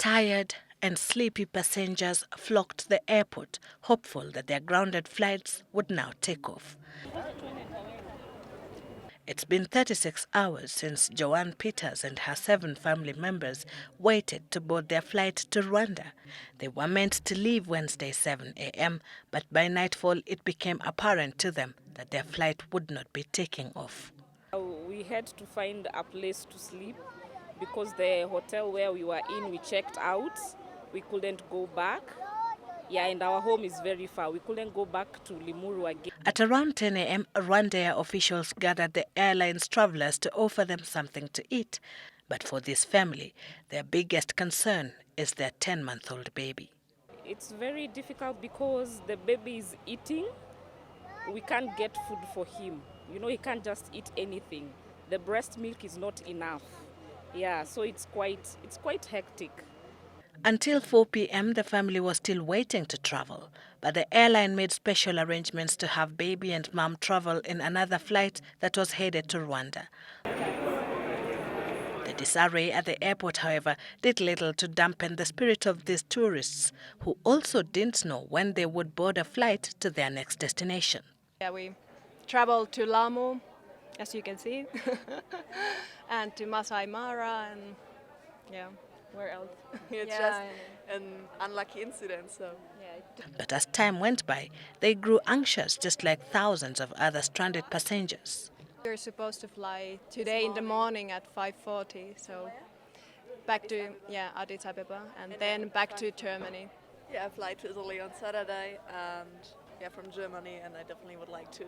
Tired and sleepy passengers flocked to the airport, hopeful that their grounded flights would now take off. It's been 36 hours since Joanne Peters and her 7 family members waited to board their flight to Rwanda. They were meant to leave Wednesday 7 a.m., but by nightfall it became apparent to them that their flight would not be taking off. We had to find a place to sleep because the hotel where we were in, we checked out. We couldn't go back. Yeah, and our home is very far. We couldn't go back to Limuru again. At around 10 a.m., Rwanda officials gathered the airline's travelers to offer them something to eat. But for this family, their biggest concern is their 10-month-old baby. It's very difficult because the baby is eating. We can't get food for him. You know, he can't just eat anything. The breast milk is not enough. Yeah, so it's quite hectic. Until 4 p.m., the family was still waiting to travel, but the airline made special arrangements to have baby and mom travel in another flight that was headed to Rwanda. The disarray at the airport, however, did little to dampen the spirit of these tourists, who also didn't know when they would board a flight to their next destination. Yeah, we traveled to Lamu, as you can see, and to Masai Mara, and yeah. Where else? It's just an unlucky incident, so. Yeah. But as time went by, they grew anxious, just like thousands of other stranded passengers. We're supposed to fly today in the morning at 5:40, so back to Addis Ababa, and then back to Germany. Yeah, I fly to Italy on Saturday, and from Germany, and I definitely would like to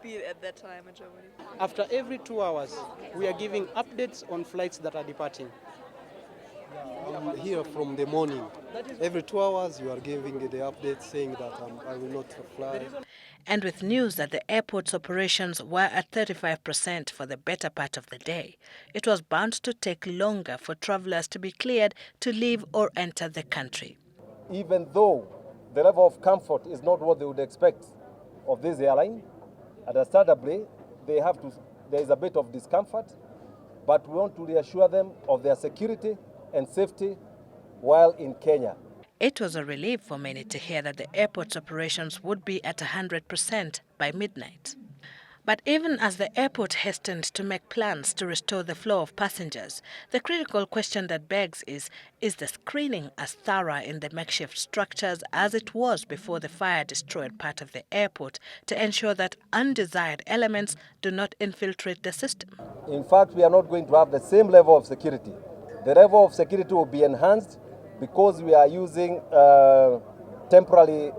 be at that time in Germany. After every 2 hours, we are giving updates on flights that are departing. I'm here from the morning. Every 2 hours you are giving the update saying that I will not fly. And with news that the airport's operations were at 35% for the better part of the day, it was bound to take longer for travelers to be cleared to leave or enter the country. Even though the level of comfort is not what they would expect of this airline, understandably, there is a bit of discomfort, but we want to reassure them of their security and safety while in Kenya. It was a relief for many to hear that the airport's operations would be at 100% by midnight. But even as the airport hastened to make plans to restore the flow of passengers, the critical question that begs is the screening as thorough in the makeshift structures as it was before the fire destroyed part of the airport to ensure that undesired elements do not infiltrate the system? In fact, we are not going to have the same level of security. The level of security will be enhanced because we are using temporary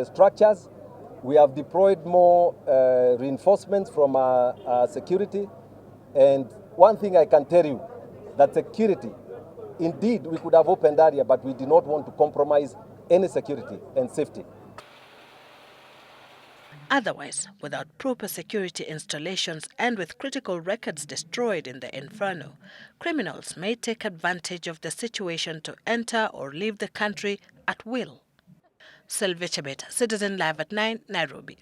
structures. We have deployed more reinforcements from our security. And one thing I can tell you, that security, indeed, we could have opened earlier, but we did not want to compromise any security and safety. Otherwise, without proper security installations and with critical records destroyed in the inferno, criminals may take advantage of the situation to enter or leave the country at will. Sylvia Chebet, Citizen Live at 9, Nairobi.